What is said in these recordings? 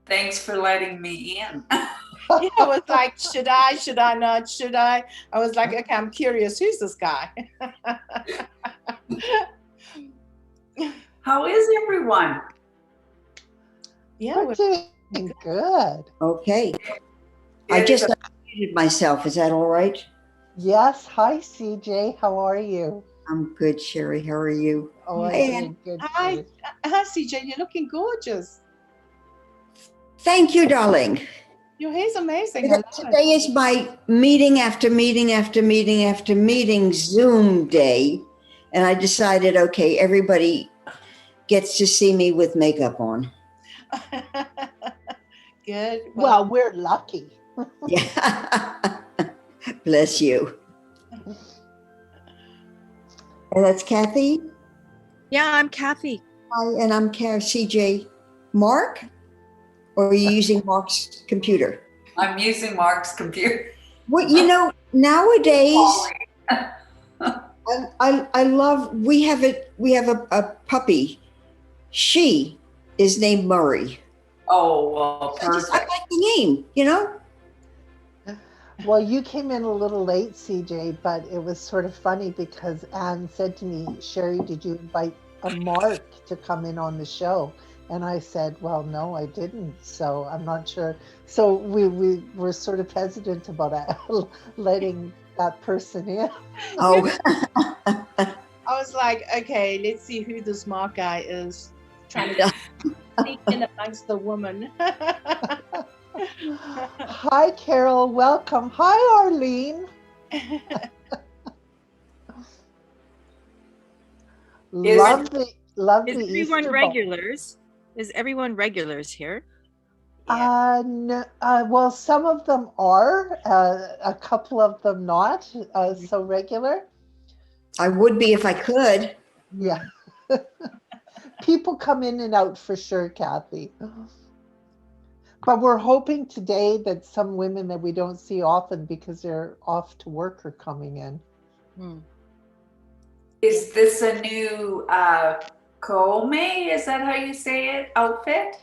Thanks for letting me in. Yeah, I was like, should I not, should I? I was like, okay, I'm curious, who's this guy? How is everyone? Yeah, We're doing good. Okay. I It's just a- unmuted myself. Is that all right? Yes. Hi, CJ. How are you? I'm good, Sherry. How are you? Oh, I'm Hey, doing good. hi, Too. hi, CJ, you're looking gorgeous. thank you, darling. Your hair's amazing. I love it. Today is my meeting after meeting after meeting after meeting Zoom day. And I decided, okay, everybody gets to see me with makeup on. Good. Well, we're lucky. Yeah. Bless you. And that's Kathy. Yeah, I'm Kathy. Hi, and I'm CJ. Mark? Or are you using Mark's computer? I'm using Mark's computer. Well, you know, nowadays, I love, we have a puppy. She is named Murray. Oh, well, I like perfect. the name, you know? Well, you came in a little late, CJ, but it was sort of funny because Anne said to me, Sherry, did you invite a Mark to come in on the show? And I said, well, no, I didn't. So I'm not sure. So we were sort of hesitant about letting that person in. Oh, I was like, okay, let's see who this Mark guy is. Trying to sneak in amongst the women. Hi, Carol. Welcome. Hi, Arlene. Lovely Is Easter everyone ball. regulars? Is everyone regulars here? No, well, some of them are, a couple of them not, so regular. I would be if I could. Yeah. People come in and out for sure, Kathy. But we're hoping today that some women that we don't see often because they're off to work are coming in. Is this a new Kome? Is that how you say it? Outfit?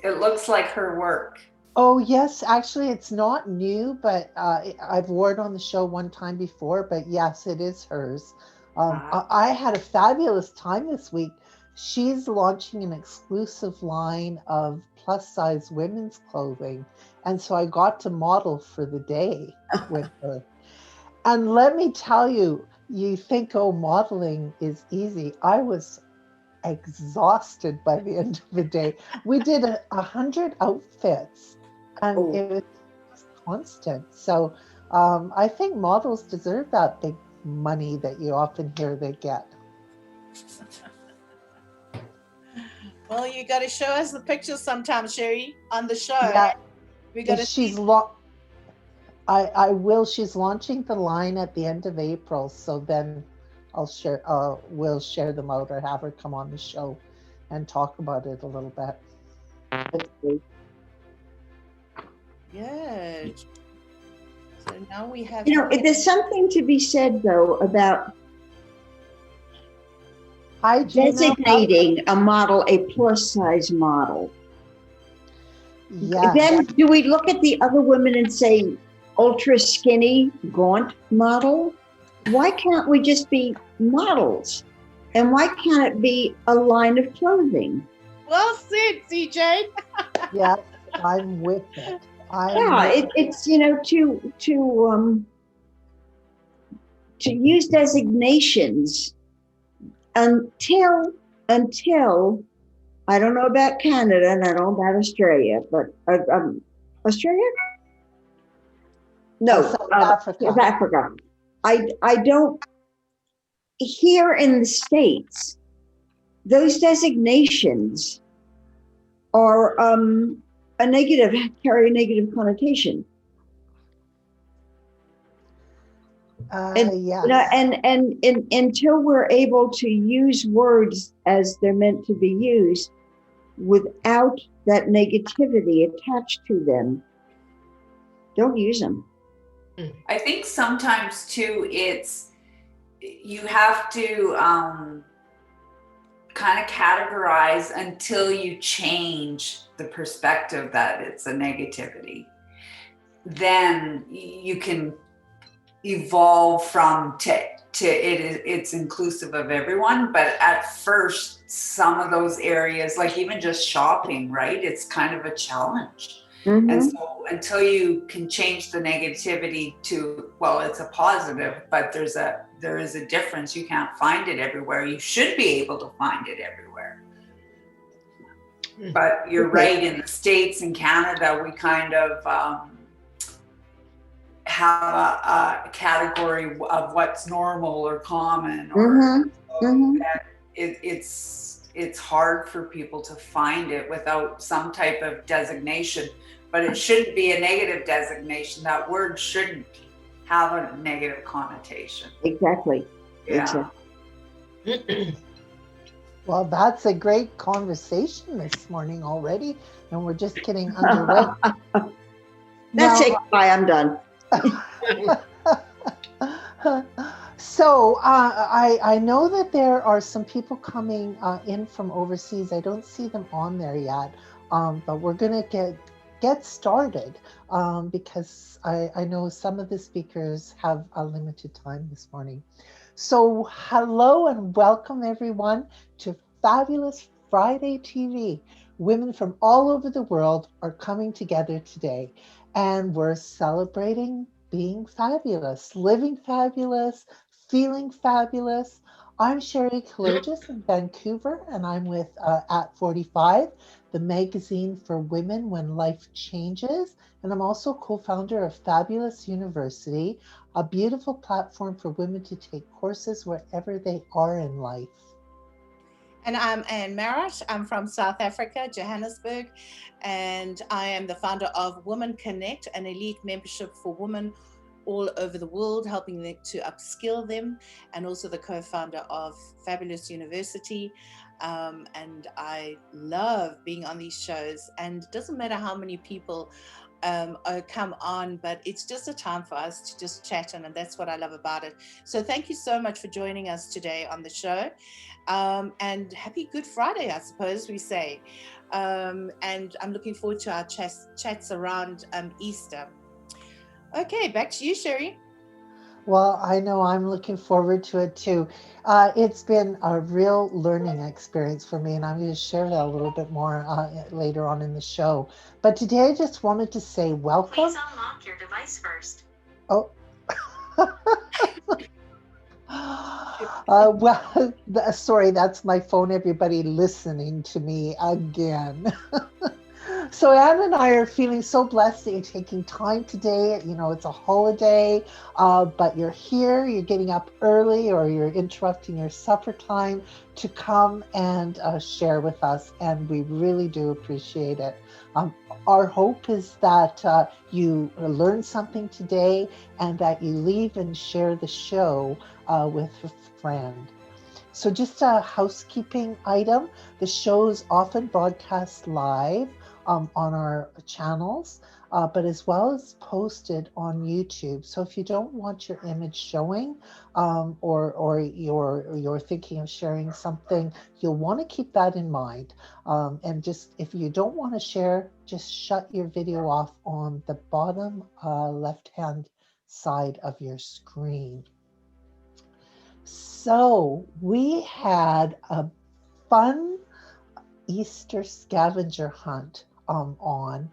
It looks like her work. Oh, yes. Actually, it's not new, but I've worn it on the show one time before. But yes, it is hers. I had a fabulous time this week. She's launching an exclusive line of plus size women's clothing. And so I got to model for the day with her. And let me tell you, you think, oh, modeling is easy. I was exhausted by the end of the day. We did 100 outfits and it was constant. So I think models deserve that big money that you often hear they get. Well, you got to show us the pictures sometime, Sherry, on the show. Yeah, We got to she's see. I will. She's launching the line at the end of April, so then I'll share. We'll share them out or have her come on the show and talk about it a little bit. That's great. Good. So now we have. You know, there's something to be said, though, about Hi, Gina. designating a model a plus size model. Yeah. Then do we look at the other women and say, ultra skinny, gaunt model? Why can't we just be models? And why can't it be a line of clothing? Well said, CJ. Yeah, I'm with it. It's, you know, to use designations until I don't know about Canada and I don't know about Australia, but Australia? No, South Africa. South Africa. I don't, here in the States, those designations are carry a negative connotation. Yes. You know, and until we're able to use words as they're meant to be used without that negativity attached to them, don't use them. I think sometimes too, you have to kind of categorize until you change the perspective that it's a negativity. Then you can evolve from it's inclusive of everyone. But at first, some of those areas, like even just shopping, right? It's kind of a challenge. And so until you can change the negativity to, well, it's a positive, but there is a difference. You can't find it everywhere. You should be able to find it everywhere. But you're right, in the States and Canada, we kind of have a category of what's normal or common, or it's hard for people to find it without some type of designation. But it shouldn't be a negative designation. That word shouldn't have a negative connotation. Exactly. Yeah. Well, that's a great conversation this morning already, and we're just getting underway. That's it. Bye, I'm done. So I know that there are some people coming in from overseas. I don't see them on there yet, but we're going to get started because I know some of the speakers have a limited time this morning. So hello and welcome everyone to Fabulous Friday TV. Women from all over the world are coming together today, and we're celebrating being fabulous, living fabulous, feeling fabulous. I'm Sherry Kalogis in Vancouver, and I'm with At 45, the magazine for women when life changes. And I'm also co-founder of Fabulous University, a beautiful platform for women to take courses wherever they are in life. And I'm Anne Marat. I'm from South Africa, Johannesburg, and I am the founder of Women Connect, an elite membership for women all over the world, helping them to upskill them, and also the co-founder of Fabulous University. And I love being on these shows, and it doesn't matter how many people come on, but it's just a time for us to just chat, and that's what I love about it. So thank you so much for joining us today on the show, and happy Good Friday, I suppose we say, and I'm looking forward to our chats around Easter. Okay, back to you, Sherry. Well, I know I'm looking forward to it too. It's been a real learning experience for me, and I'm going to share that a little bit more later on in the show. But today I just wanted to say welcome. Please unlock your device first. Oh. Well, sorry, that's my phone, everybody listening to me again. So Anne and I are feeling so blessed that you're taking time today. You know, it's a holiday, but you're here, you're getting up early, or you're interrupting your supper time to come and share with us. And we really do appreciate it. Our hope is that you learn something today and that you leave and share the show with a friend. So just a housekeeping item. The show is often broadcast live on our channels, but as well as posted on YouTube. So if you don't want your image showing, or you're thinking of sharing something, you'll want to keep that in mind. And just if you don't want to share, just shut your video off on the bottom left-hand side of your screen. So we had a fun Easter scavenger hunt on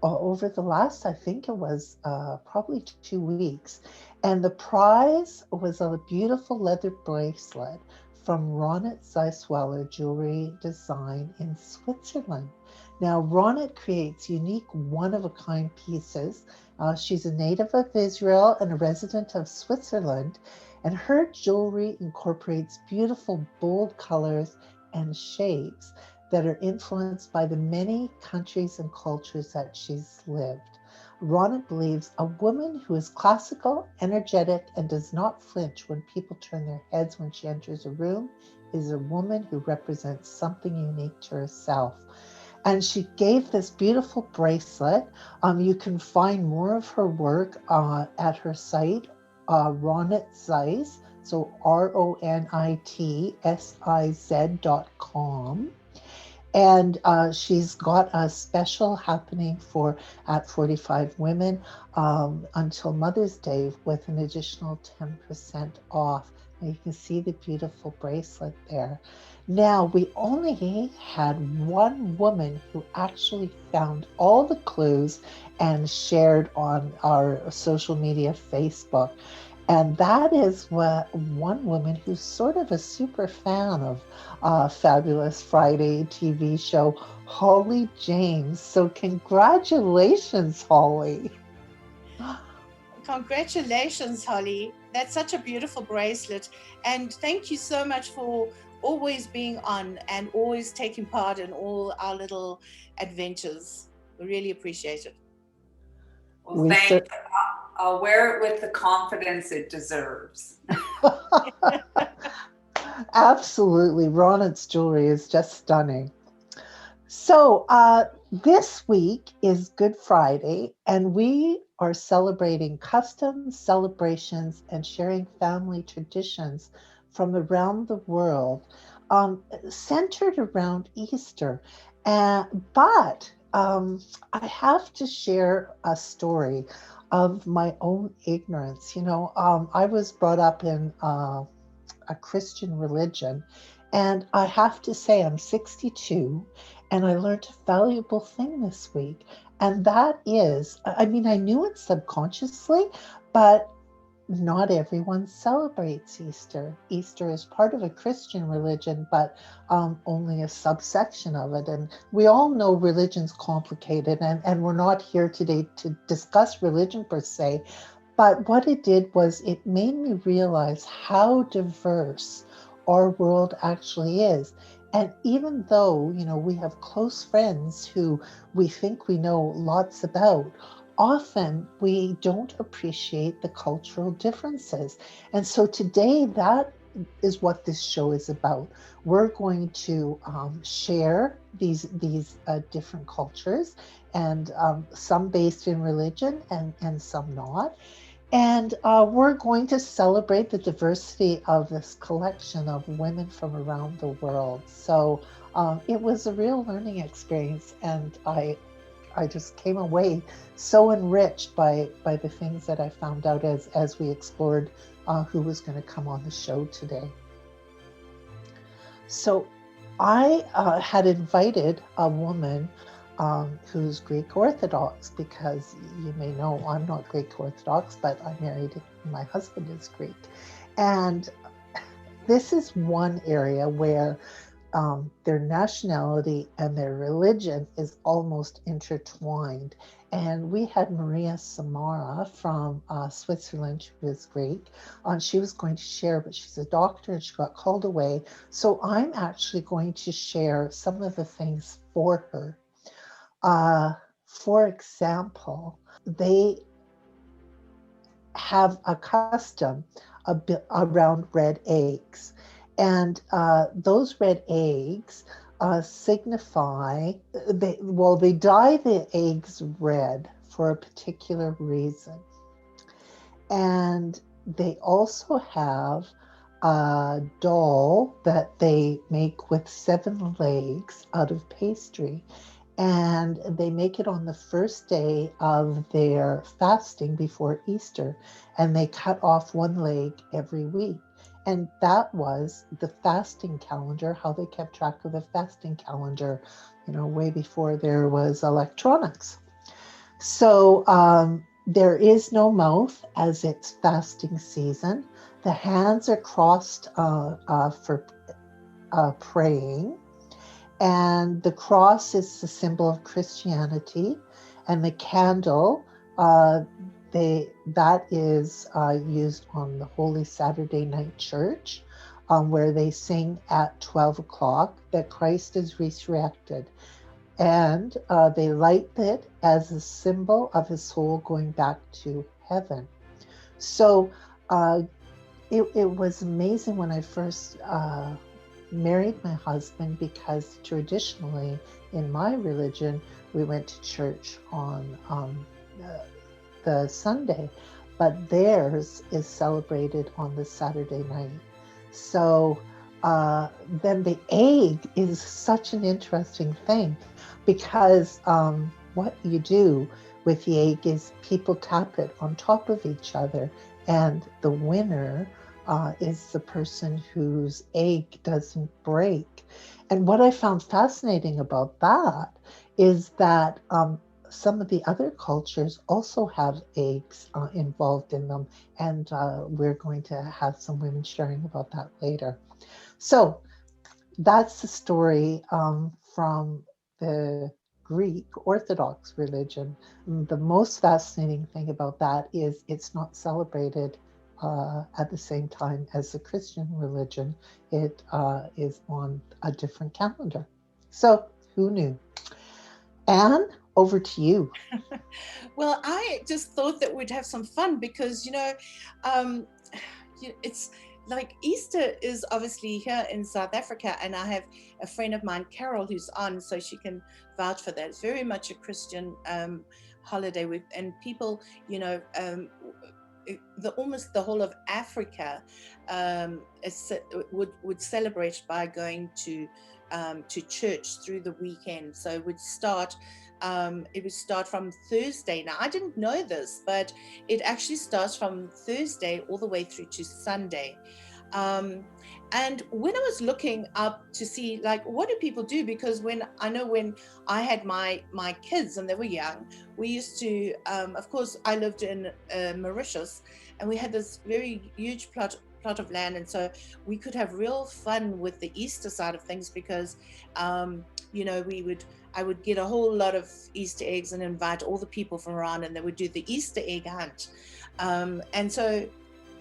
over the last, I think it was probably 2 weeks. And the prize was a beautiful leather bracelet from Ronit Zeisweller Jewelry Design in Switzerland. Now, Ronit creates unique one-of-a-kind pieces. She's a native of Israel and a resident of Switzerland, and her jewelry incorporates beautiful, bold colors and shapes that are influenced by the many countries and cultures that she's lived. Ronit believes a woman who is classical, energetic, and does not flinch when people turn their heads when she enters a room is a woman who represents something unique to herself. And she gave this beautiful bracelet. You can find more of her work at her site, Ronit Zeiss, So RONITSIZ.com. And she's got a special happening for at 45 Women until Mother's Day with an additional 10% off. And you can see the beautiful bracelet there. Now, we only had one woman who actually found all the clues and shared on our social media, Facebook. And that is what one woman who's sort of a super fan of Fabulous Friday TV show, Holly James. So congratulations, Holly. Congratulations, Holly. That's such a beautiful bracelet. And thank you so much for always being on and always taking part in all our little adventures. We really appreciate it. Well, thanks. I'll wear it with the confidence it deserves. Absolutely. Ronit's jewelry is just stunning. So this week is Good Friday, and we are celebrating customs, celebrations, and sharing family traditions from around the world, centered around Easter. But I have to share a story of my own ignorance. I was brought up in a Christian religion, and I have to say I'm 62, and I learned a valuable thing this week. And that is, I knew it subconsciously, but not everyone celebrates Easter. Easter is part of a Christian religion, but only a subsection of it. And we all know religion's complicated, and we're not here today to discuss religion per se. But what it did was it made me realize how diverse our world actually is. And even though, we have close friends who we think we know lots about, often we don't appreciate the cultural differences. And so today, that is what this show is about. We're going to share these different cultures, and some based in religion and some not. And we're going to celebrate the diversity of this collection of women from around the world. So it was a real learning experience, and I just came away so enriched by the things that I found out as we explored who was going to come on the show today. So I had invited a woman who's Greek Orthodox, because you may know I'm not Greek Orthodox, but I'm married, my husband is Greek. And this is one area where their nationality and their religion is almost intertwined. And we had Maria Samara from Switzerland, who is Greek. She was going to share, but she's a doctor and she got called away. So I'm actually going to share some of the things for her. For example, they have a custom around red eggs. And those red eggs signify, they dye the eggs red for a particular reason. And they also have a doll that they make with 7 legs out of pastry. And they make it on the first day of their fasting before Easter. And they cut off 1 leg every week. And that was the fasting calendar, how they kept track of the fasting calendar, way before there was electronics. So there is no mouth as it's fasting season. The hands are crossed for praying. And the cross is the symbol of Christianity. And the candle, that is used on the Holy Saturday Night Church, where they sing at 12 o'clock that Christ is resurrected. And they light it as a symbol of his soul going back to heaven. So it was amazing when I first married my husband, because traditionally in my religion, we went to church on the Sunday. but theirs is celebrated on the Saturday night. So then the egg is such an interesting thing, because what you do with the egg is people tap it on top of each other, and the winner is the person whose egg doesn't break. And what I found fascinating about that is that some of the other cultures also have eggs involved in them, and we're going to have some women sharing about that later. So that's the story from the Greek Orthodox religion. The most fascinating thing about that is it's not celebrated at the same time as the Christian religion. It is on a different calendar. So who knew? Anne, over to you. Well, I just thought that we'd have some fun because, it's like Easter is obviously here in South Africa, and I have a friend of mine, Carol, who's on, so she can vouch for that. It's very much a Christian holiday, and people, almost the whole of Africa would celebrate by going to church through the weekend. So it would start from Thursday. Now, I didn't know this, but it actually starts from Thursday all the way through to Sunday. And when I was looking up to see, like, what do people do? Because when I had my kids and they were young, we used to, of course, I lived in Mauritius, and we had this very huge plot of land, and so we could have real fun with the Easter side of things because I would get a whole lot of Easter eggs and invite all the people from around, and they would do the Easter egg hunt. And so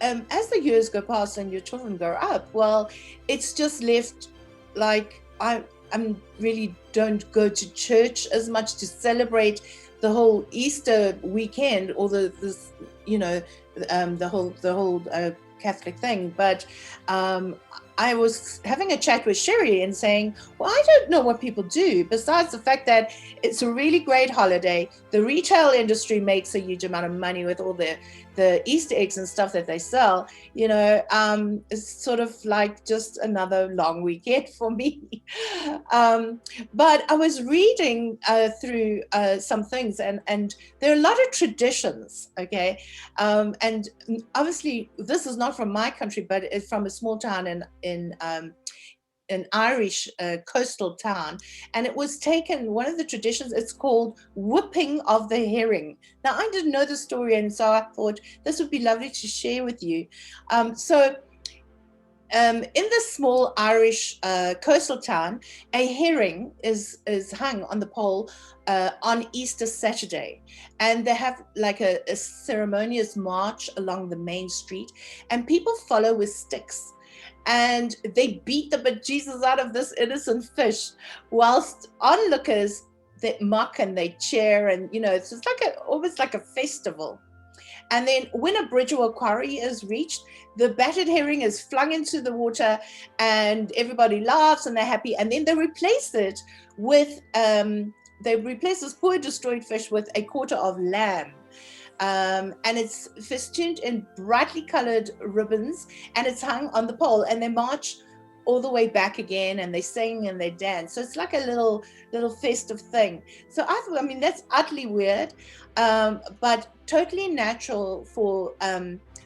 as the years go past and your children grow up, well, it's just left like I'm really don't go to church as much to celebrate the whole Easter weekend or the whole Catholic thing. But I was having a chat with Sherry and saying, well, I don't know what people do besides the fact that it's a really great holiday. The retail industry makes a huge amount of money with all the Easter eggs and stuff that they sell. It's sort of like just another long weekend for me. But I was reading through some things, and there are a lot of traditions, okay? And obviously this is not from my country, but it's from a small town in an Irish coastal town, and it was taken, one of the traditions, it's called whipping of the herring. Now, I didn't know the story, and so I thought this would be lovely to share with you. In this small Irish coastal town, a herring is hung on the pole on Easter Saturday, and they have like a ceremonious march along the main street, and people follow with sticks. And they beat the bejesus out of this innocent fish, whilst onlookers, they mock and they cheer, and it's just like almost like a festival. And then when a bridge or a quarry is reached, the battered herring is flung into the water, and everybody laughs and they're happy. And then they replace it with this poor destroyed fish with a quarter of lamb. And it's festooned in brightly colored ribbons, and it's hung on the pole, and they march all the way back again, and they sing and they dance. So it's like a little festive thing. So I thought, that's utterly weird, but totally natural for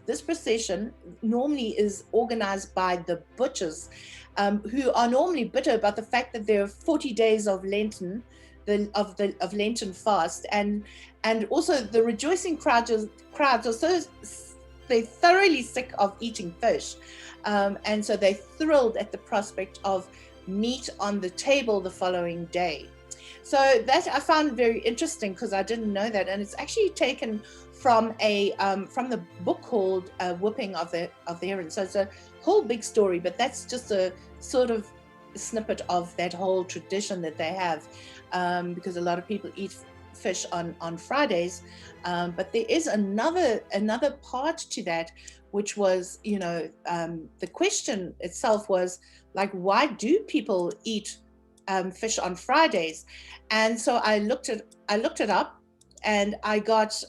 this procession. Normally is organized by the butchers, who are normally bitter about the fact that there are 40 days of Lenten, of Lenten fast, and also the rejoicing crowds are so they're thoroughly sick of eating fish, and so they're thrilled at the prospect of meat on the table the following day. So that I found very interesting because I didn't know that, and it's actually taken from the book called Whipping of the Heron. So it's a whole big story, but that's just a sort of snippet of that whole tradition that they have, because a lot of people eat fish on Fridays, but there is another part to that, which was, the question itself was like, why do people eat fish on Fridays? And so I looked it up, and I got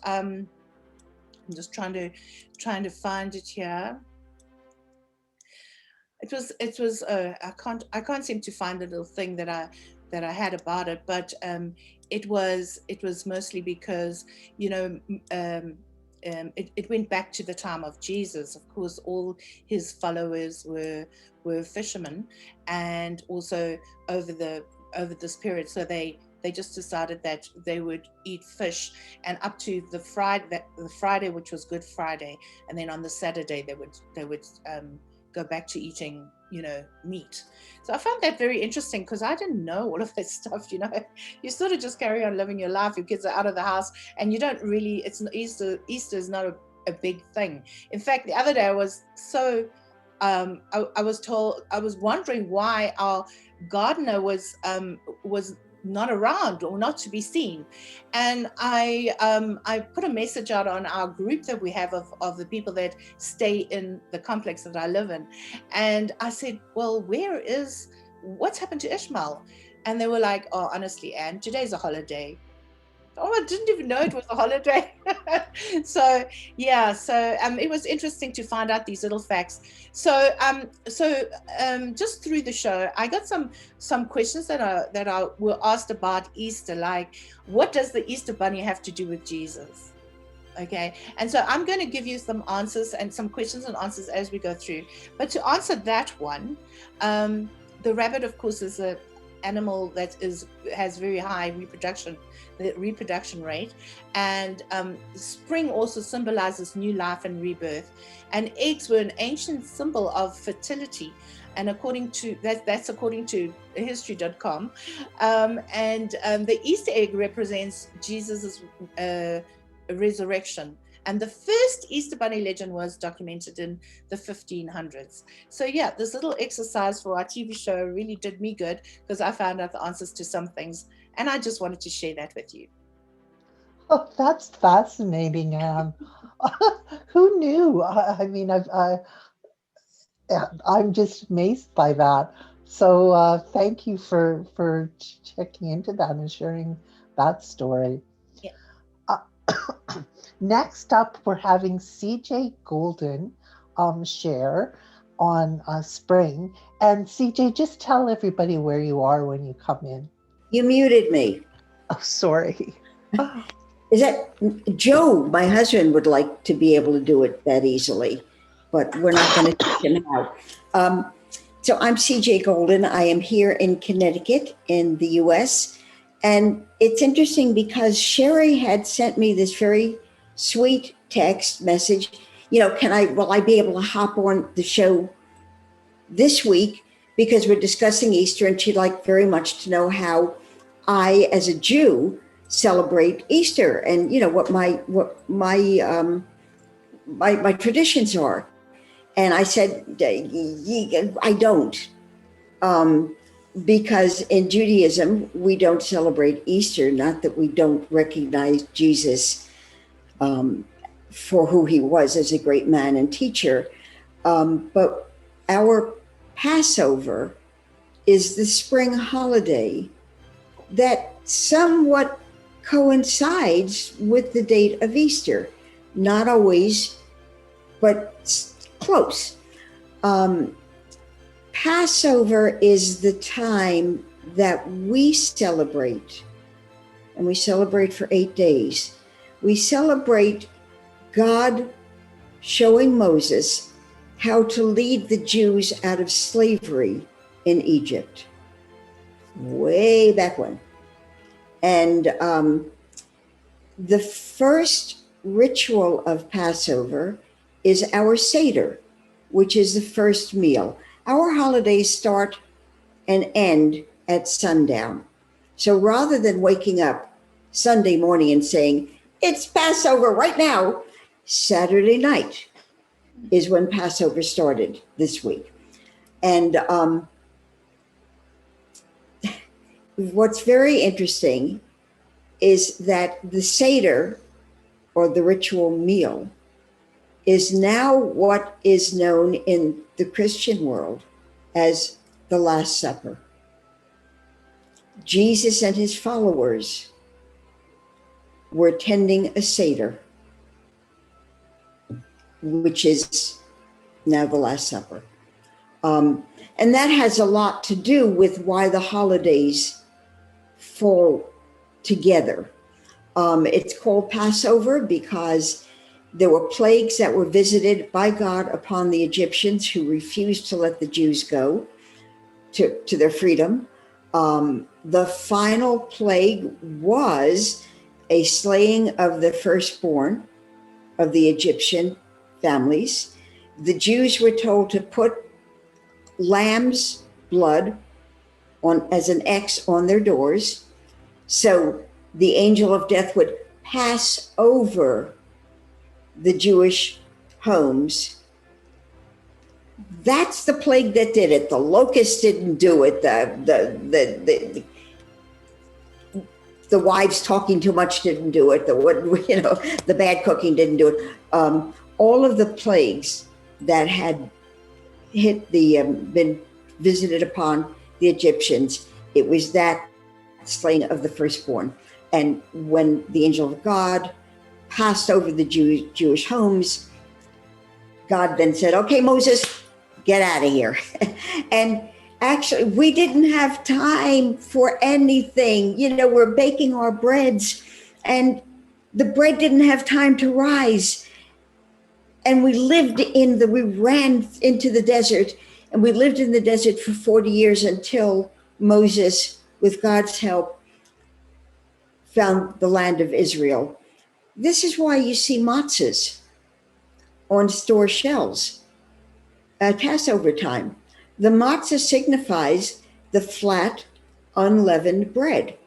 I'm just trying to find it here. It was I can't seem to find the little thing that I had about it, but it was mostly because, you know, it went back to the time of Jesus. Of course, all his followers were fishermen, and also over this period, so they just decided that they would eat fish, and up to the Friday, which was Good Friday, and then on the Saturday they would go back to eating, you know, meat. So I found that very interesting, because I didn't know all of that stuff. You know, you sort of just carry on living your life. Your kids are out of the house, and you don't really. It's Easter is not a big thing. In fact, the other day I was so I was wondering why our gardener was not around or not to be seen, and I put a message out on our group that we have of the people that stay in the complex that I live in, and I said, well, what's happened to Ishmael? And they were like, oh, honestly, Anne, today's a holiday. Oh, I didn't even know it was a holiday. So yeah, so it was interesting to find out these little facts. So just through the show, I got some questions that were asked about Easter, like, what does the Easter bunny have to do with Jesus? Okay, and so I'm going to give you some answers and some questions and answers as we go through. But to answer that one, the rabbit, of course, is an animal that has very high reproduction rate, and spring also symbolizes new life and rebirth, and eggs were an ancient symbol of fertility, and according to history.com, and the Easter egg represents Jesus's resurrection. And the first Easter Bunny legend was documented in the 1500s. So yeah, this little exercise for our TV show really did me good, because I found out the answers to some things, and I just wanted to share that with you. Oh, that's fascinating, Anne. Who knew? I mean, I'm just amazed by that. So thank you for checking into that and sharing that story. Yeah. Next up, we're having CJ Golden share on spring. And CJ, just tell everybody where you are when you come in. You muted me. Oh, sorry. Is that Joe? My husband would like to be able to do it that easily, but we're not going to teach him how. So I'm CJ Golden. I am here in Connecticut in the US. And it's interesting because Sherry had sent me this very sweet text message. You know, will I be able to hop on the show this week? Because we're discussing Easter, and she'd like very much to know how I, as a Jew, celebrate Easter, and you know what my traditions are. And I said, I don't, because in Judaism we don't celebrate Easter. Not that we don't recognize Jesus for who he was as a great man and teacher, but our Passover is the spring holiday that somewhat coincides with the date of Easter. Not always, but close. Passover is the time that we celebrate, and we celebrate for 8 days. We celebrate God showing Moses how to lead the Jews out of slavery in Egypt, way back when. And the first ritual of Passover is our Seder, which is the first meal. Our holidays start and end at sundown. So rather than waking up Sunday morning and saying, it's Passover right now, Saturday night is when Passover started this week. And what's very interesting is that the Seder, or the ritual meal, is now what is known in the Christian world as the Last Supper. Jesus and his followers were attending a Seder. which is now the Last Supper. And that has a lot to do with why the holidays fall together. It's called Passover because there were plagues that were visited by God upon the Egyptians who refused to let the Jews go to their freedom. The final plague was a slaying of the firstborn of the Egyptian families. The Jews were told to put lamb's blood on as an X on their doors, so the angel of death would pass over the Jewish homes. That's the plague that did it. The locusts didn't do it. The wives talking too much didn't do it. The bad cooking didn't do it. All of the plagues that had hit been visited upon the Egyptians, it was that slaying of the firstborn. And when the angel of God passed over the Jewish homes, God then said, okay, Moses, get out of here. And actually, we didn't have time for anything. We're baking our breads and the bread didn't have time to rise. And we ran into the desert, and we lived in the desert for 40 years until Moses, with God's help, found the land of Israel. This is why you see matzahs on store shelves at Passover time. The matzah signifies the flat, unleavened bread.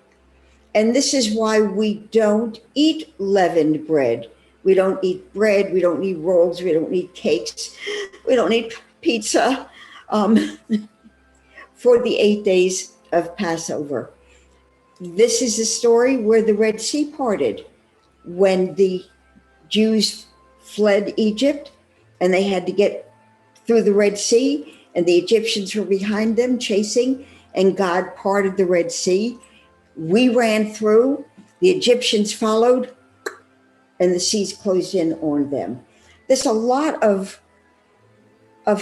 And this is why we don't eat leavened bread. We don't eat bread, we don't eat rolls, we don't eat cakes, we don't eat pizza for the 8 days of Passover. This is the story where the Red Sea parted when the Jews fled Egypt and they had to get through the Red Sea, and the Egyptians were behind them chasing, and God parted the Red Sea. We ran through, the Egyptians followed, and the seas closed in on them. There's a lot of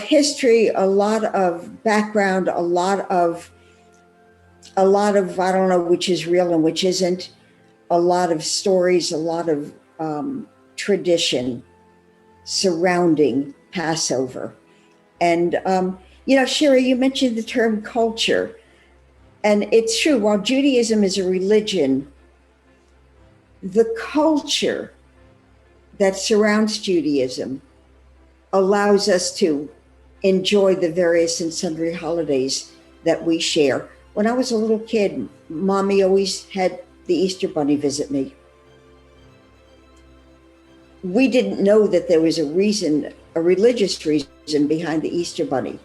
history, a lot of background, a lot of I don't know which is real and which isn't, a lot of stories, a lot of tradition surrounding Passover. And, Sherry, you mentioned the term culture. And it's true, while Judaism is a religion, the culture that surrounds Judaism allows us to enjoy the various and sundry holidays that we share. When I was a little kid, Mommy always had the Easter Bunny visit me. We didn't know that there was a religious reason behind the Easter Bunny,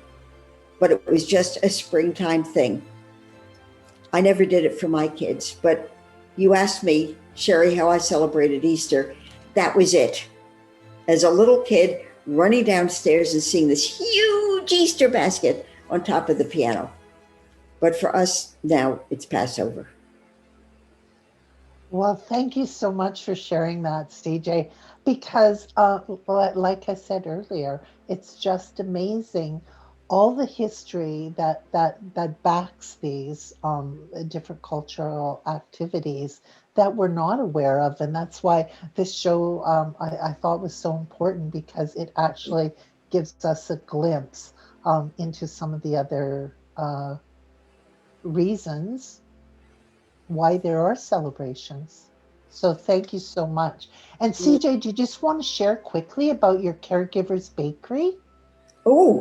but it was just a springtime thing. I never did it for my kids, but you asked me, Sherry, how I celebrated Easter. That was it. As a little kid, running downstairs and seeing this huge Easter basket on top of the piano. But for us now, it's Passover. Well, thank you so much for sharing that, CJ, because like I said earlier, it's just amazing all the history that backs these different cultural activities that we're not aware of. And that's why this show I thought was so important, because it actually gives us a glimpse into some of the other reasons why there are celebrations. So thank you so much. And CJ, do you just want to share quickly about your Caregivers Bakery? Oh,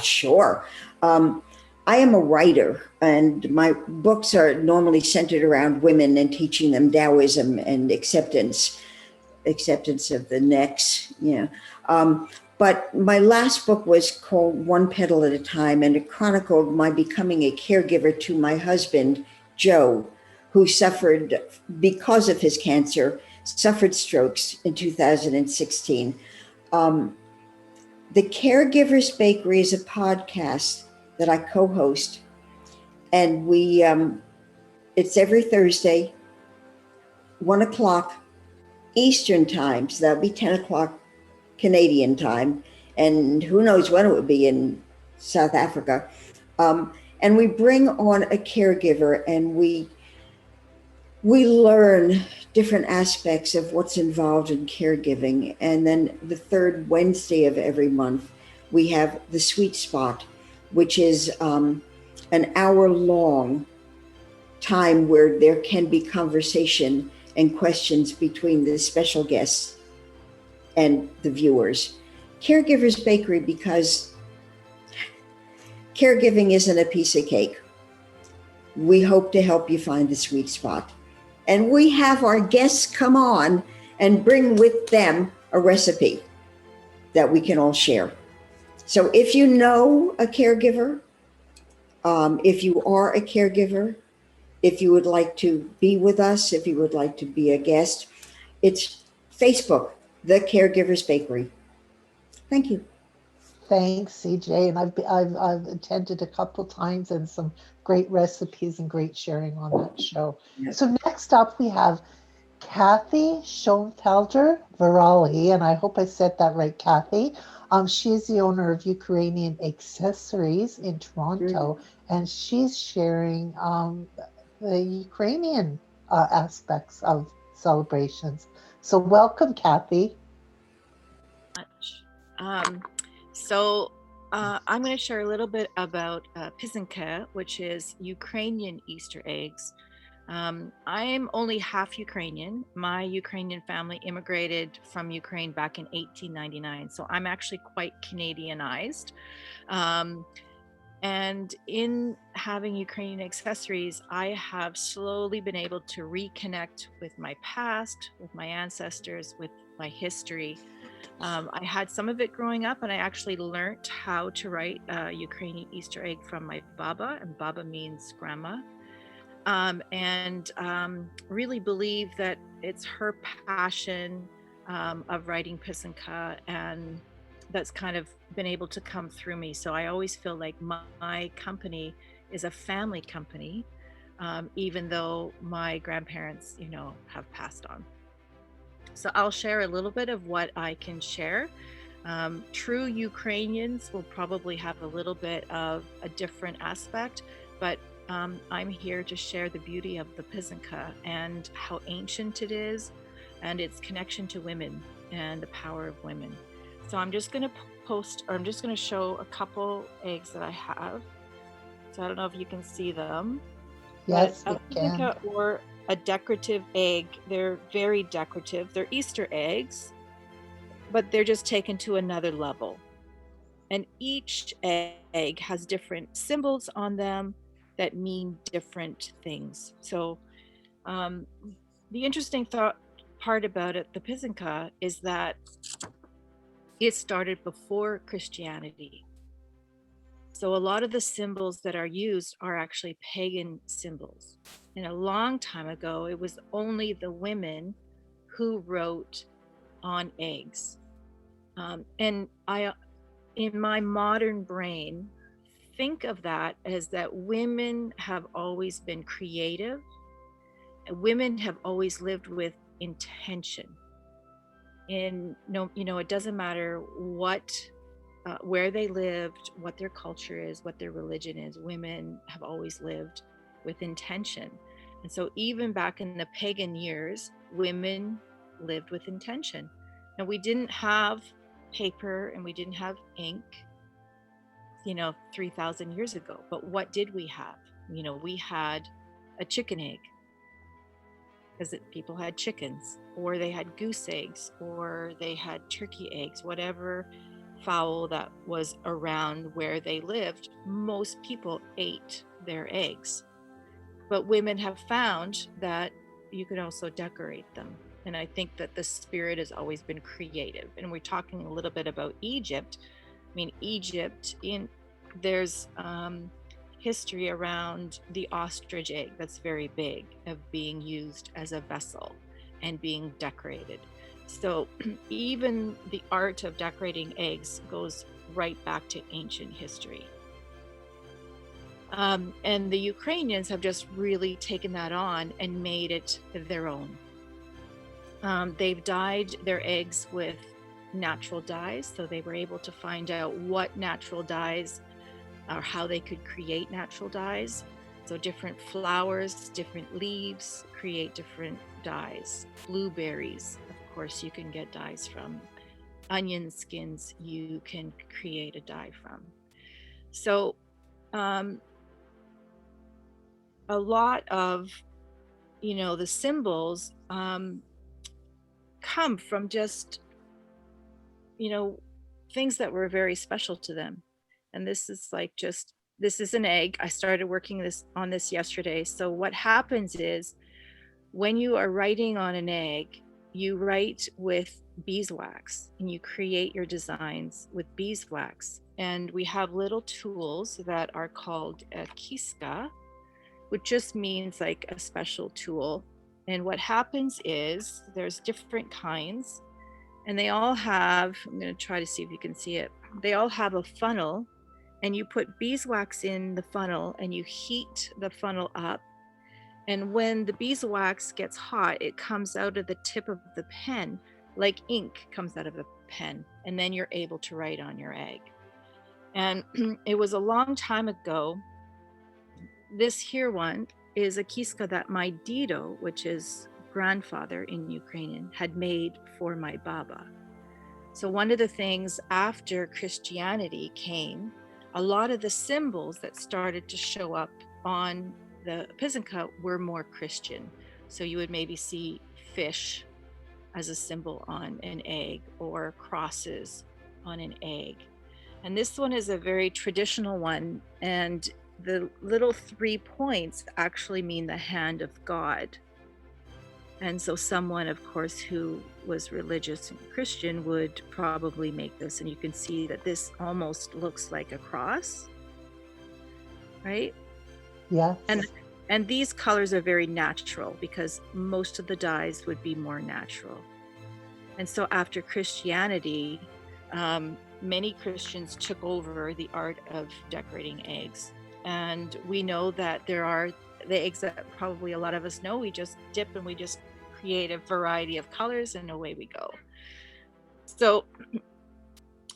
sure. I am a writer, and my books are normally centered around women and teaching them Taoism and acceptance of the next. But my last book was called One Petal at a Time, and it chronicled my becoming a caregiver to my husband, Joe, who suffered, because of his cancer, suffered strokes in 2016. The Caregivers Bakery is a podcast that I co-host, and it's every Thursday, 1:00 Eastern time, so that'll be 10:00 Canadian time, and who knows when it would be in South Africa. And we bring on a caregiver, and we learn different aspects of what's involved in caregiving. And then the third Wednesday of every month, we have the Sweet Spot, which is an hour-long time where there can be conversation and questions between the special guests and the viewers. Caregivers Bakery, because caregiving isn't a piece of cake. We hope to help you find the sweet spot. And we have our guests come on and bring with them a recipe that we can all share. So if you know a caregiver, if you are a caregiver, if you would like to be with us, if you would like to be a guest, it's Facebook, The Caregivers Bakery. Thank you. Thanks, CJ. And I've attended a couple times, and some great recipes and great sharing on that show. Yes. So next up we have Kathy Schoenfelder Virali, and I hope I said that right, Kathy. She's the owner of Ukrainian Accessories in Toronto, and she's sharing the Ukrainian aspects of celebrations. So welcome, Kathy. I'm going to share a little bit about Pizanka, which is Ukrainian Easter eggs. I'm only half Ukrainian. My Ukrainian family immigrated from Ukraine back in 1899, so I'm actually quite Canadianized. And in having Ukrainian accessories, I have slowly been able to reconnect with my past, with my ancestors, with my history. I had some of it growing up, and I actually learned how to write a Ukrainian Easter egg from my Baba, and Baba means grandma. And really believe that it's her passion of writing Pisanka, and that's kind of been able to come through me. So I always feel like my company is a family company, even though my grandparents, have passed on. So I'll share a little bit of what I can share. True Ukrainians will probably have a little bit of a different aspect, but I'm here to share the beauty of the Pisanka and how ancient it is, and its connection to women and the power of women. So I'm just going to show a couple eggs that I have. So I don't know if you can see them. Yes, but we can. Or a decorative egg. They're very decorative. They're Easter eggs, but they're just taken to another level. And each egg has different symbols on them that mean different things. So the interesting part about it, the Pisanka, is that it started before Christianity. So a lot of the symbols that are used are actually pagan symbols. And a long time ago, it was only the women who wrote on eggs. And I, in my modern brain, think of that as that women have always been creative. Women have always lived with intention. And it doesn't matter where they lived, what their culture is, what their religion is. Women have always lived with intention. And so even back in the pagan years, women lived with intention. Now, we didn't have paper and we didn't have ink, 3,000 years ago. But what did we have? We had a chicken egg, because people had chickens, or they had goose eggs, or they had turkey eggs, whatever fowl that was around where they lived. Most people ate their eggs. But women have found that you can also decorate them. And I think that the spirit has always been creative. And we're talking a little bit about Egypt. Egypt, there's history around the ostrich egg that's very big, of being used as a vessel and being decorated. So even the art of decorating eggs goes right back to ancient history. And the Ukrainians have just really taken that on and made it their own. They've dyed their eggs with natural dyes. So they were able to find out what natural dyes or how they could create natural dyes. So different flowers, different leaves create different dyes. Blueberries, of course, you can get dyes from. Onion skins, you can create a dye from. So a lot of, the symbols come from just, things that were very special to them. And this is this is an egg. I started working on this yesterday. So what happens is when you are writing on an egg, you write with beeswax and you create your designs with beeswax. And we have little tools that are called a kiska, which just means like a special tool. And what happens is there's different kinds, and they all have, I'm going to try to see if you can see it. They all have a funnel, and you put beeswax in the funnel and you heat the funnel up. And when the beeswax gets hot, it comes out of the tip of the pen, like ink comes out of the pen, and then you're able to write on your egg. And it was a long time ago. This here one is a kiska that my Dido, which is grandfather in Ukrainian, had made for my Baba. So one of the things after Christianity came, a lot of the symbols that started to show up on the pisanka were more Christian. So you would maybe see fish as a symbol on an egg, or crosses on an egg. And this one is a very traditional one, and the little 3 points actually mean the hand of God. And so someone, of course, who was religious and Christian would probably make this. And you can see that this almost looks like a cross, right? Yes. And these colors are very natural because most of the dyes would be more natural. And so after Christianity, many Christians took over the art of decorating eggs. And we know that there are the eggs that probably a lot of us know. We just dip and we just create a variety of colors and away we go. So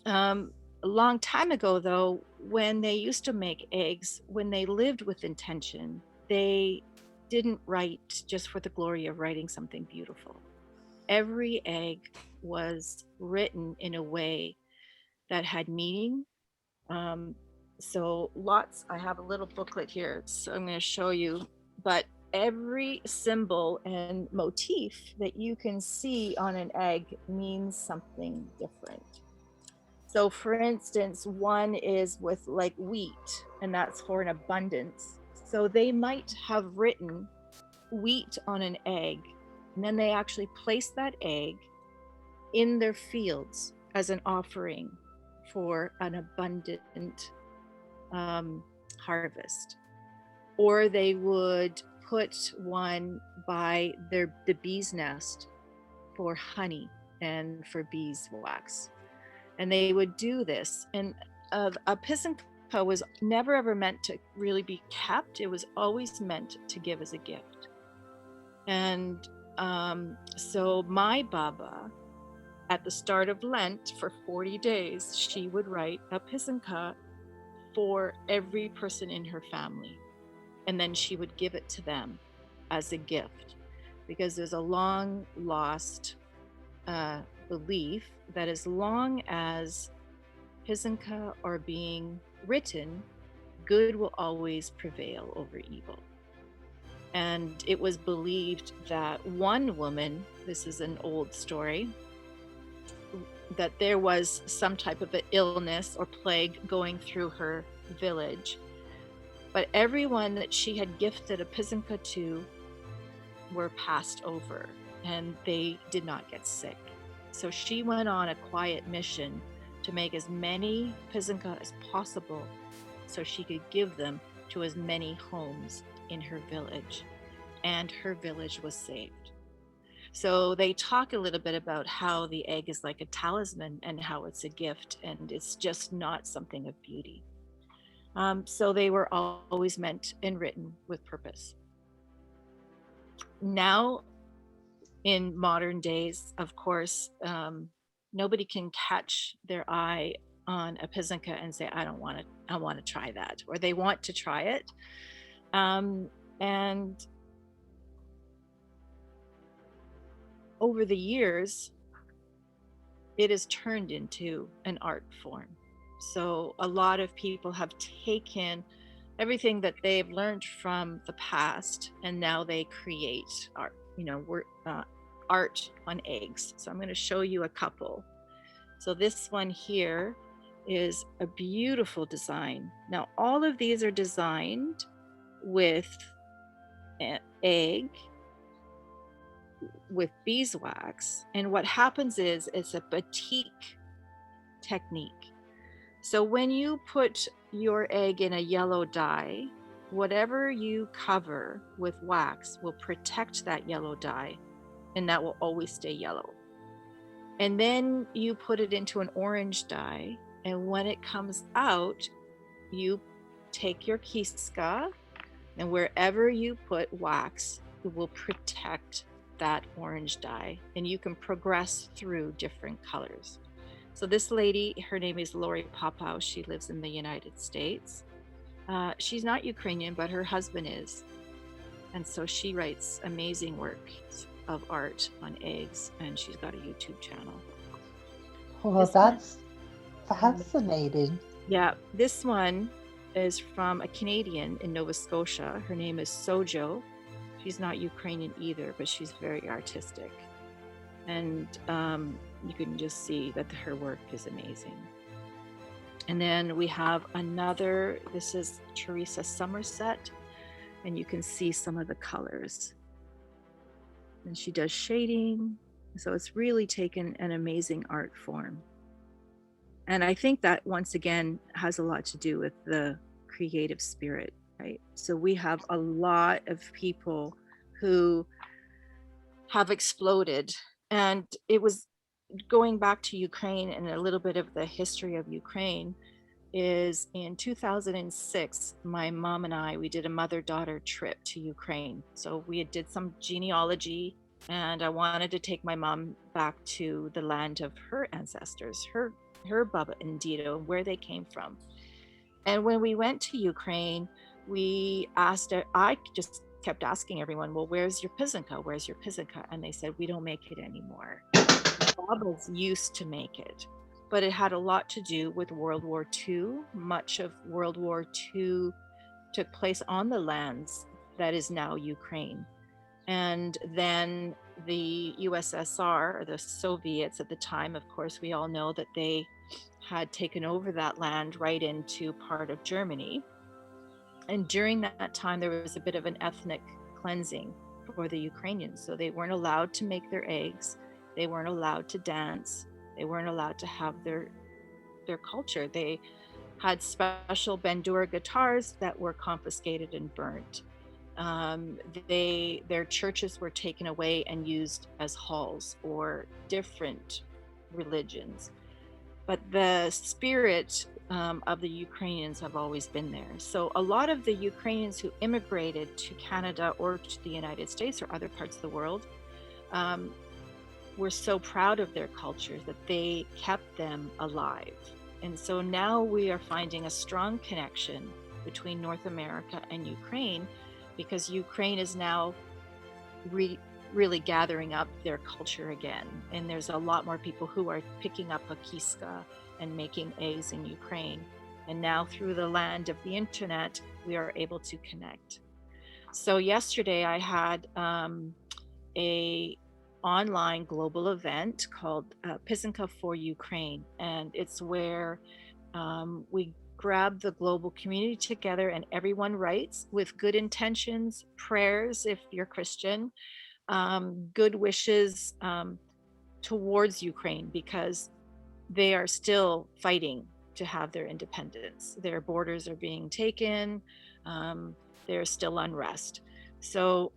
a long time ago, though, when they used to make eggs, when they lived with intention, they didn't write just for the glory of writing something beautiful. Every egg was written in a way that had meaning. So I have a little booklet here, so I'm going to show you, but every symbol and motif that you can see on an egg means something different. So for instance, one is with like wheat, and that's for an abundance. So they might have written wheat on an egg, and then they actually place that egg in their fields as an offering for an abundant harvest. Or they would put one by the bee's nest for honey and for beeswax. And they would do this. And a pisanka was never ever meant to really be kept. It was always meant to give as a gift. And so my Baba, at the start of Lent for 40 days, she would write a pisanka for every person in her family. And then she would give it to them as a gift, because there's a long lost belief that as long as pisanka are being written, good will always prevail over evil. And it was believed that one woman, this is an old story, that there was some type of an illness or plague going through her village, but everyone that she had gifted a pisanka to were passed over and they did not get sick. So she went on a quiet mission to make as many pisanka as possible so she could give them to as many homes in her village, and her village was saved. So they talk a little bit about how the egg is like a talisman and how it's a gift and it's just not something of beauty. So they were always meant and written with purpose. Now, in modern days, of course, Nobody can catch their eye on a pisanka and say, I want to try that, or they want to try it. And over the years, it has turned into an art form. So a lot of people have taken everything that they've learned from the past, and now they create art, art on eggs. So I'm going to show you a couple. So this one here is a beautiful design. Now, all of these are designed with an egg with beeswax. And what happens is it's a batik technique. So when you put your egg in a yellow dye, whatever you cover with wax will protect that yellow dye, and that will always stay yellow. And then you put it into an orange dye, and when it comes out, you take your kiska, and wherever you put wax, it will protect that orange dye, and you can progress through different colors. So this lady, her name is Lori Popow. She lives in the United States. She's not Ukrainian, but her husband is. And so she writes amazing works of art on eggs, and she's got a YouTube channel. Well, that's fascinating. Yeah, this one is from a Canadian in Nova Scotia. Her name is Sojo. She's not Ukrainian either, but she's very artistic. And you can just see that her work is amazing. And then we have another, this is Teresa Somerset, and you can see some of the colors. And she does shading. So it's really taken an amazing art form. And I think that once again has a lot to do with the creative spirit, right? So we have a lot of people who have exploded. And it was going back to Ukraine, and a little bit of the history of Ukraine is in 2006, my mom and I, we did a mother-daughter trip to Ukraine. So we did some genealogy, and I wanted to take my mom back to the land of her ancestors, her Baba and Dido, where they came from. And when we went to Ukraine, I just kept asking everyone, well, where's your pisanka? Where's your pisanka? And they said, we don't make it anymore. Babas used to make it, but it had a lot to do with World War II. Much of World War II took place on the lands that is now Ukraine. And then the USSR, or the Soviets at the time, of course, we all know that they had taken over that land right into part of Germany. And during that time, there was a bit of an ethnic cleansing for the Ukrainians. So they weren't allowed to make their eggs. They weren't allowed to dance. They weren't allowed to have their culture. They had special bandura guitars that were confiscated and burnt. Their churches were taken away and used as halls for different religions. But the spirit of the Ukrainians have always been there. So a lot of the Ukrainians who immigrated to Canada or to the United States or other parts of the world were so proud of their culture that they kept them alive. And so now we are finding a strong connection between North America and Ukraine, because Ukraine is now really gathering up their culture again. And there's a lot more people who are picking up a kiska and making eggs in Ukraine. And now through the land of the internet, we are able to connect. So yesterday I had a online global event called Pisanka for Ukraine. And it's where we grab the global community together, and everyone writes with good intentions, prayers if you're Christian, good wishes towards Ukraine, because they are still fighting to have their independence. Their borders are being taken. There's still unrest. So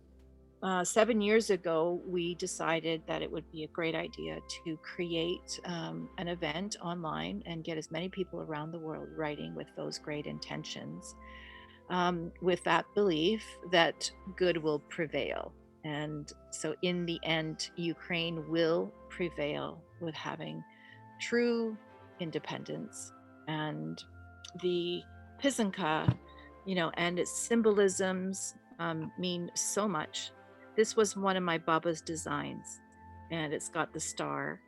7 years ago, we decided that it would be a great idea to create an event online and get as many people around the world writing with those great intentions, with that belief that good will prevail. And so in the end, Ukraine will prevail with having true independence. And the Pisanka, and its symbolisms mean so much. This was one of my Baba's designs, and it's got the star,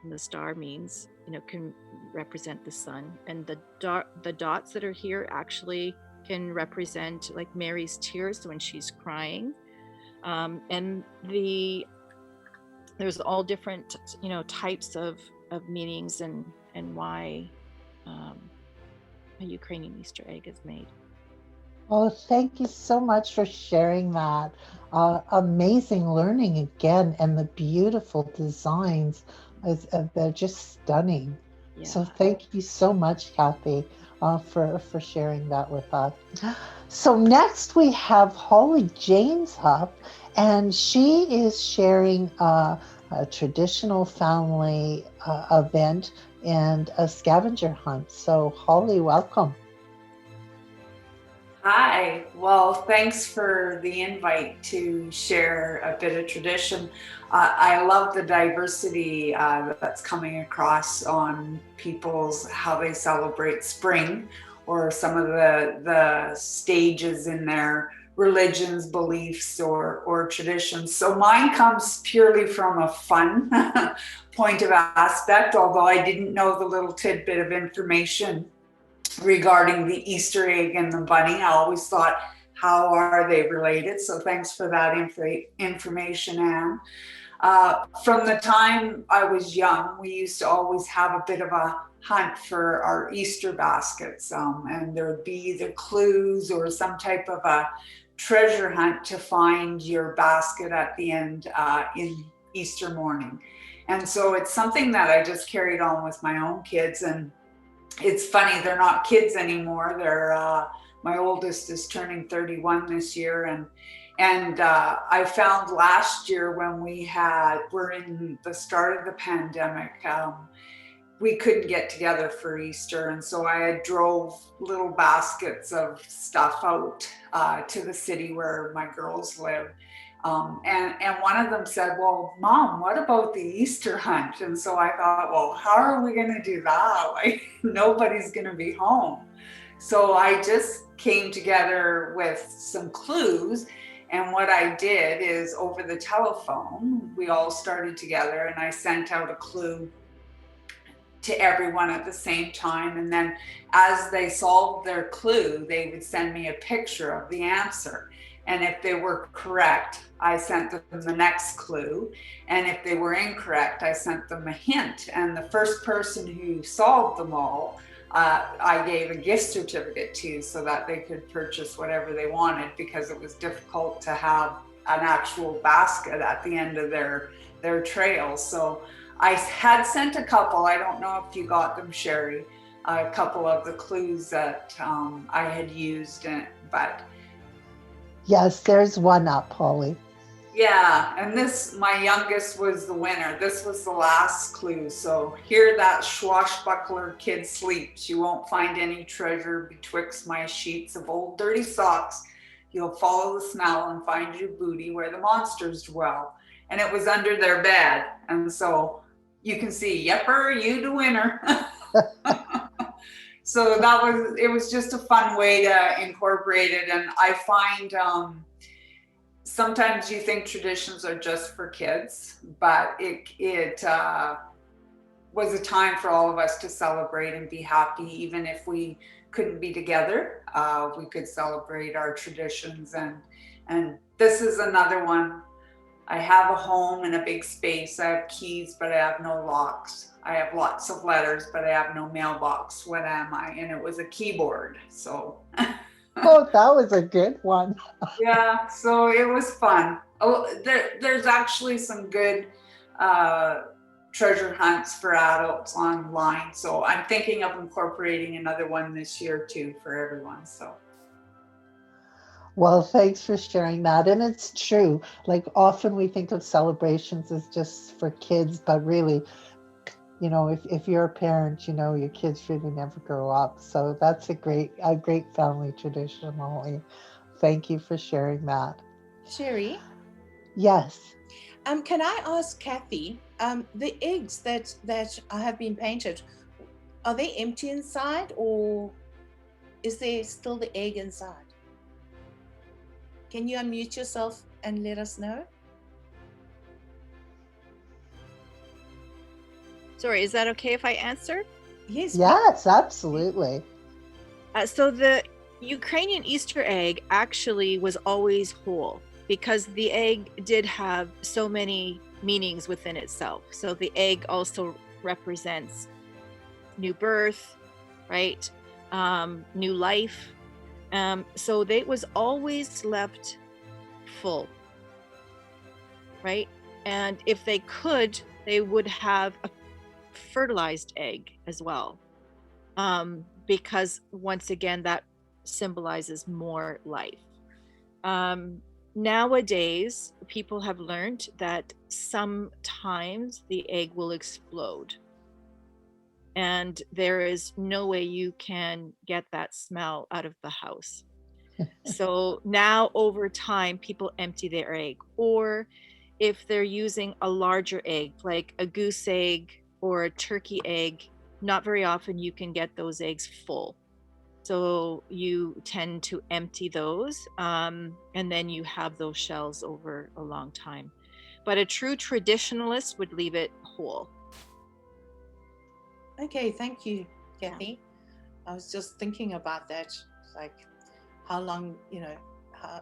and the star means, can represent the sun, and the dots that are here actually can represent like Mary's tears when she's crying, and there's all different types of meanings and why a Ukrainian Easter egg is made. Oh, thank you so much for sharing that. Amazing learning again, and the beautiful designs. They're just stunning. Yeah. So thank you so much, Kathy, for sharing that with us. So next we have Holly James up, and she is sharing a traditional family event and a scavenger hunt. So Holly, welcome. Hi, well, thanks for the invite to share a bit of tradition. I love the diversity that's coming across on how they celebrate spring, or some of the stages in their religions, beliefs, or traditions. So mine comes purely from a fun point of aspect, although I didn't know the little tidbit of information regarding the Easter egg and the bunny. I always thought, how are they related? So thanks for that information, Anne. From the time I was young, we used to always have a bit of a hunt for our Easter baskets, and there would be either clues or some type of a treasure hunt to find your basket at the end in Easter morning. And so it's something that I just carried on with my own kids. And it's funny, they're not kids anymore. They're my oldest is turning 31 this year, and I found last year when we're in the start of the pandemic, we couldn't get together for Easter, and so I drove little baskets of stuff out to the city where my girls live. And one of them said, well, Mom, what about the Easter hunt? And so I thought, well, how are we going to do that? Like, nobody's going to be home. So I just came together with some clues. And what I did is, over the telephone, we all started together, and I sent out a clue to everyone at the same time. And then as they solved their clue, they would send me a picture of the answer. And if they were correct, I sent them the next clue. And if they were incorrect, I sent them a hint. And the first person who solved them all, I gave a gift certificate to, so that they could purchase whatever they wanted, because it was difficult to have an actual basket at the end of their trail. So I had sent a couple, I don't know if you got them, Sherry, a couple of the clues that I had used, but Yes, there's one up, Holly. yeah, and my youngest was the winner. This was the last clue. So here that swashbuckler kid sleeps. You won't find any treasure betwixt my sheets of old dirty socks. You'll follow the smell and find your booty where the monsters dwell. And it was under their bed. And so you can see, yepper, you the winner. So it was just a fun way to incorporate it. And I find sometimes you think traditions are just for kids, but it was a time for all of us to celebrate and be happy. Even if we couldn't be together, we could celebrate our traditions. And this is another one. I have a home and a big space. I have keys, but I have no locks. I have lots of letters, but I have no mailbox. What am I? And it was a keyboard. So. Oh, that was a good one. Yeah, so it was fun. Oh, there's actually some good treasure hunts for adults online. So I'm thinking of incorporating another one this year too for everyone. So. Well, thanks for sharing that. And it's true. Like, often we think of celebrations as just for kids, but really, if you're a parent, your kids really never grow up. So that's a great family tradition, Molly. Thank you for sharing that. Sherry, Yes. Can I ask Kathy, the eggs that have been painted, are they empty inside, or is there still the egg inside? Can you unmute yourself and let us know? Sorry, is that okay if I answer? Yes. Yes, absolutely. So the Ukrainian Easter egg actually was always whole because the egg did have so many meanings within itself. So the egg also represents new birth, right? New life. So they was always left full, right? And if they could, they would have a fertilized egg as well. Because once again, that symbolizes more life. Nowadays, people have learned that sometimes the egg will explode. And there is no way you can get that smell out of the house. So now over time, people empty their egg. Or if they're using a larger egg, like a goose egg or a turkey egg, not very often you can get those eggs full. So you tend to empty those, and then you have those shells over a long time. But a true traditionalist would leave it whole. Okay, thank you, Kathy. I was just thinking about that, like how long,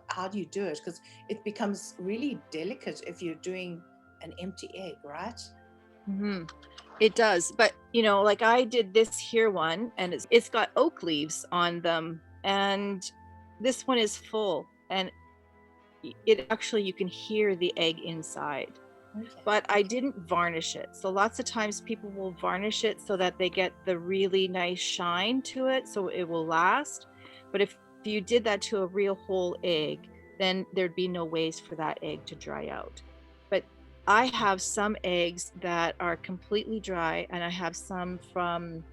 how do you do it? Because it becomes really delicate if you're doing an empty egg, right? Mm-hmm. It does, but like I did this here one, and it's got oak leaves on them, and this one is full, and it actually, you can hear the egg inside. Okay. But I didn't varnish it. So lots of times people will varnish it so that they get the really nice shine to it, so it will last. But if you did that to a real whole egg, then there'd be no ways for that egg to dry out. But I have some eggs that are completely dry, and I have some from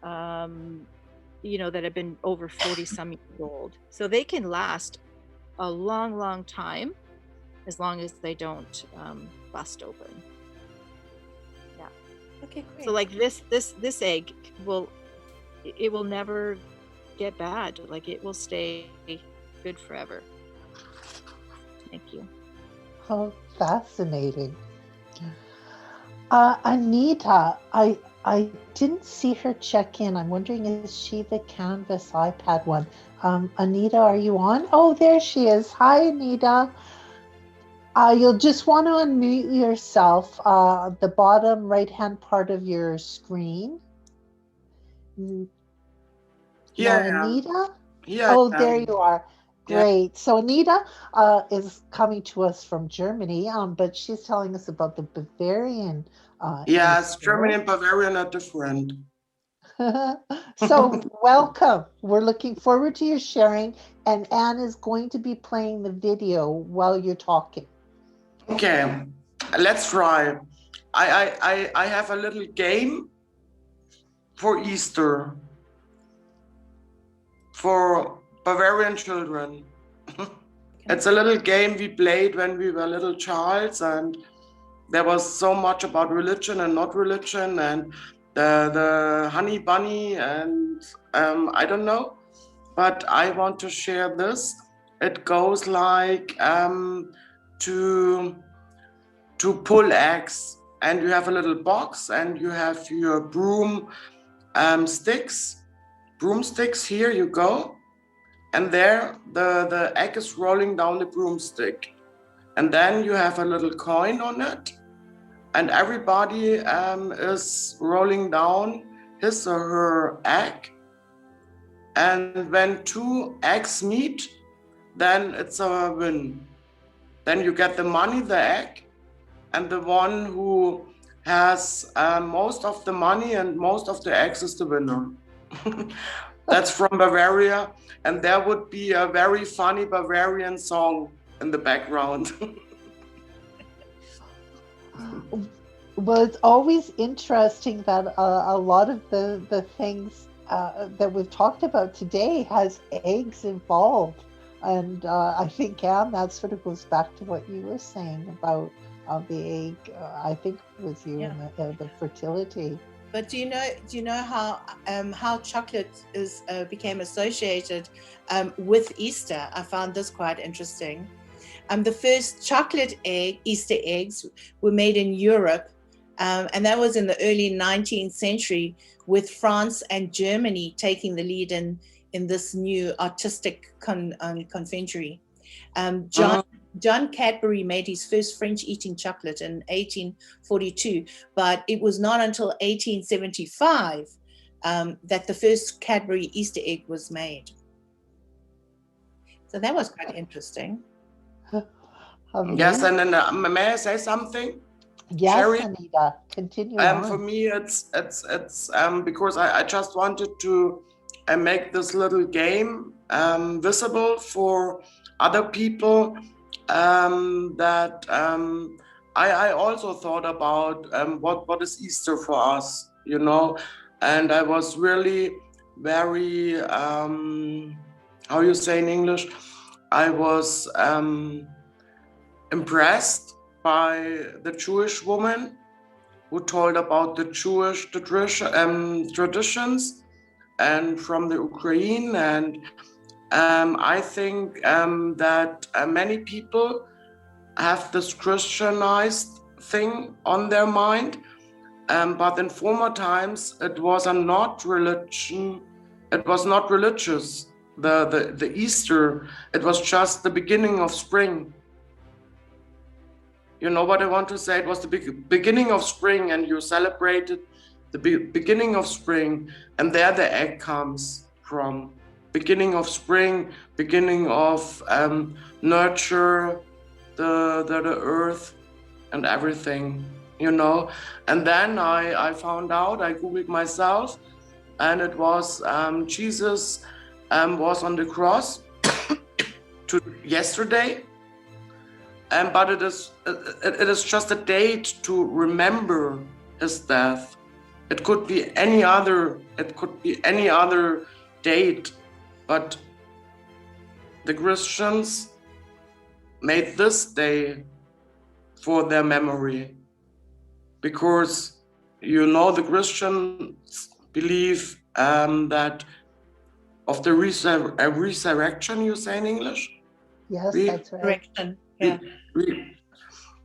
that have been over 40 some years old. So they can last a long time, as long as they don't bust open. Yeah. Okay, great. So like this egg will never get bad. Like it will stay good forever. Thank you. Oh, fascinating. Anita, I didn't see her check in. I'm wondering, is she the Canvas iPad one? Anita, are you on? Oh, there she is. Hi, Anita. You'll just want to unmute yourself, the bottom right-hand part of your screen. Yeah, No, Anita? yeah. Oh, there you are. Yeah. Great. So Anita is coming to us from Germany, but she's telling us about the Bavarian Yes, Easter. Germany and Bavaria are different. So welcome. We're looking forward to your sharing, and Anne is going to be playing the video while you're talking. Okay, let's try. I have a little game for Easter for Bavarian children. It's a little game we played when we were little childs, and there was so much about religion and not religion, and the honey bunny, and I don't know, but I want to share this. It goes like to pull eggs, and you have a little box, and you have your broomsticks. Here you go, and there the egg is rolling down the broomstick, and then you have a little coin on it, and everybody is rolling down his or her egg, and when two eggs meet, then it's a win. Then you get the money, the egg, and the one who has most of the money and most of the eggs is the winner. That's from Bavaria, and there would be a very funny Bavarian song in the background. Well, it's always interesting that a lot of the things that we've talked about today has eggs involved. And I think, Anne, that sort of goes back to what you were saying about the egg. I think it was you Yeah. and the fertility. But do you know how chocolate is became associated with Easter? I found this quite interesting. The first chocolate Easter eggs were made in Europe, and that was in the early 19th century, with France and Germany taking the lead in this new artistic confectionery. John Cadbury made his first French eating chocolate in 1842, but it was not until 1875 that the first Cadbury Easter egg was made. So that was quite interesting. Yes, and then may I say something? Yes, Sherry? Anita, continue on. For me, it's because I just wanted to make this little game visible for other people. That I also thought about what is Easter for us, you know, and I was really very how you say in English, I was impressed by the Jewish woman who told about the Jewish traditions and from the Ukraine. And I think that many people have this Christianized thing on their mind. But in former times, it was not religion. It was not religious. The Easter, it was just the beginning of spring. You know what I want to say? It was the beginning of spring, and you celebrated the beginning of spring, and there the egg comes from. Beginning of spring, beginning of nurture the earth and everything, you know. And then I found out, I Googled myself, and it was Jesus was on the cross to yesterday. But it is just a date to remember his death. It could be any other date, but the Christians made this day for their memory, because you know the Christians believe that of the resurrection. You say in English? Yes, that's right. Correction. Yeah.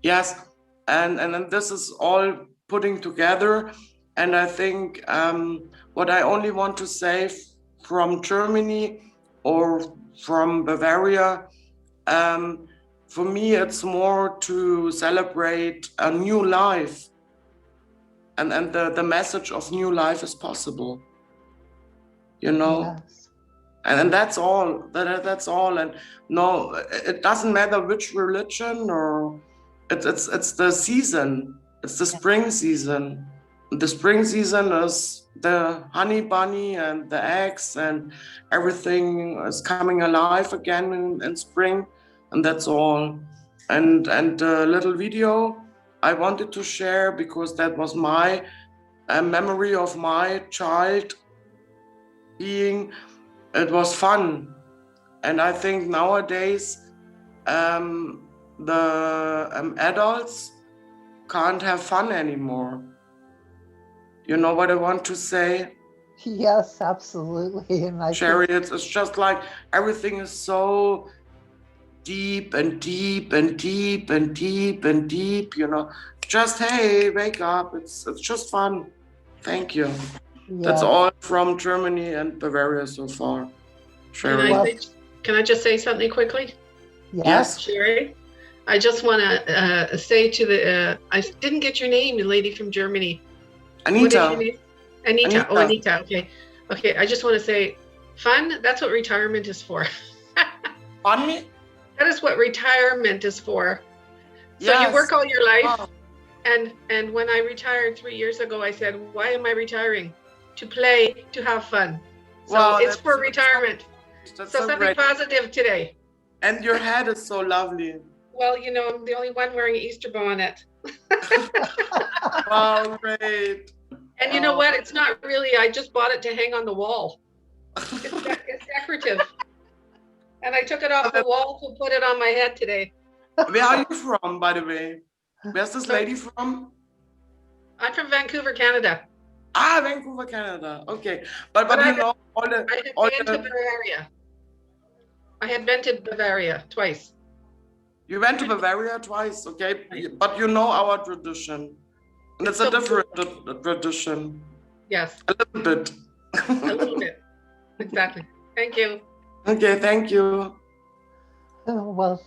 Yes, and then this is all putting together, and I think what I only want to say from Germany or from Bavaria, for me it's more to celebrate a new life, and the message of new life is possible, you know. Yes. And that's all. That's all. And no, it doesn't matter which religion, or it's the season. It's the spring season. The spring season is the honey bunny and the eggs, and everything is coming alive again in spring, and that's all. And the little video I wanted to share, because that was my memory of my child being. It was fun, and I think nowadays the adults can't have fun anymore. You know what I want to say? Yes, absolutely. And Sherry, it's just like everything is so deep and deep and deep and deep and deep. You know, just hey, wake up! It's just fun. Thank you. That's all from Germany and Bavaria so far. Sherry. Can I just say something quickly? Yes. Sherry, I just want to say to the, I didn't get your name, the lady from Germany. Anita. Anita. Oh, Anita. Okay. Okay. I just want to say, fun, that's what retirement is for. Fun? That is what retirement is for. So Yes. you work all your life. Oh. And when I retired 3 years ago, I said, why am I retiring? To play, to have fun. So wow, it's for retirement. That's so something great. positive today. And your hat is so lovely. Well, you know, I'm the only one wearing an Easter bonnet. Wow, great. And you know what? It's not really, I just bought it to hang on the wall. It's decorative. And I took it off the wall to put it on my head today. Where are you from, by the way? Where's this lady from? I'm from Vancouver, Canada. Ah, Vancouver, Canada. Okay, but I you know all had been to Bavaria. I had been to Bavaria twice. You went to Bavaria twice, okay? But you know our tradition, and it's a different tradition. Yes. A little bit. A little bit. Exactly. Thank you. Okay, thank you. Well,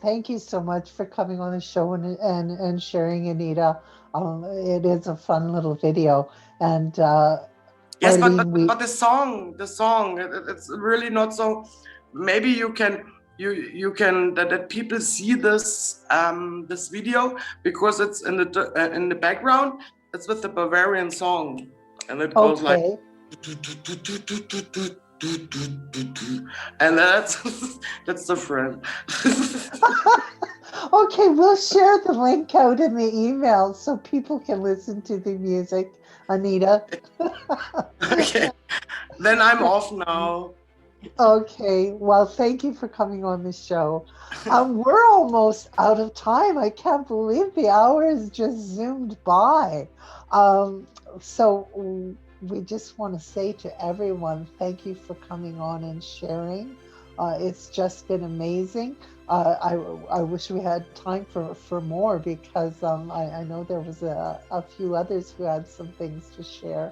thank you so much for coming on the show and sharing, Anita. It is a fun little video, and yes, Arlene, but the song, it's really not so. Maybe you can that people see this this video because it's in the background. It's with the Bavarian song, and it goes like. And that's different. Okay, we'll share the link out in the email so people can listen to the music, Anita. Okay, then I'm off now. Okay, well, thank you for coming on the show. We're almost out of time. I can't believe the hour has just zoomed by. So we just want to say to everyone, thank you for coming on and sharing. It's just been amazing. I wish we had time for more because I know there was a few others who had some things to share.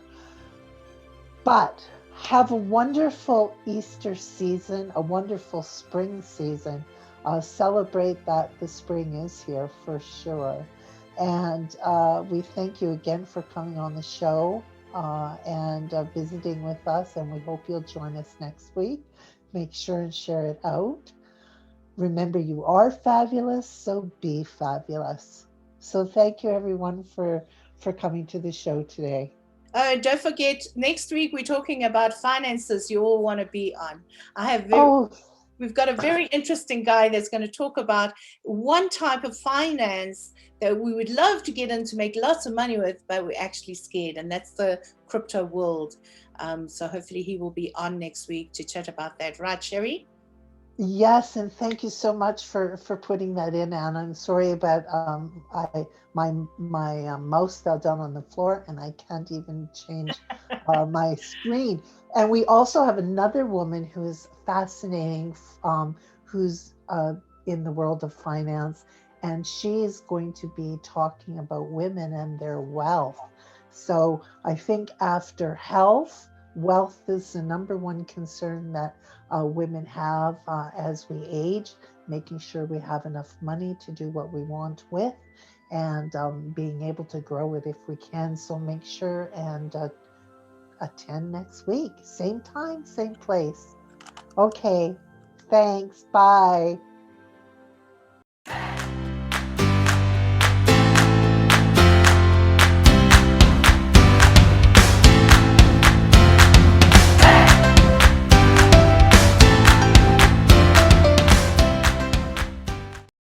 But have a wonderful Easter season, a wonderful spring season. Celebrate that the spring is here for sure. And we thank you again for coming on the show and visiting with us. And we hope you'll join us next week. Make sure and share it out. Remember, you are fabulous, so be fabulous. So thank you, everyone, for coming to the show today. Don't forget, next week we're talking about finances you all want to be on. We've got a very interesting guy that's going to talk about one type of finance that we would love to get into, make lots of money with, but we're actually scared, and that's the crypto world. So hopefully he will be on next week to chat about that. Right, Sherry? Yes, and thank you so much for putting that in, Anne. I'm sorry about my mouse fell down on the floor and I can't even change my screen. And we also have another woman who is fascinating, who's in the world of finance, and she's going to be talking about women and their wealth. So I think after health, wealth is the number one concern that women have as we age, making sure we have enough money to do what we want with, and being able to grow it if we can. So make sure and attend next week. Same time, same place. Okay, thanks. Bye.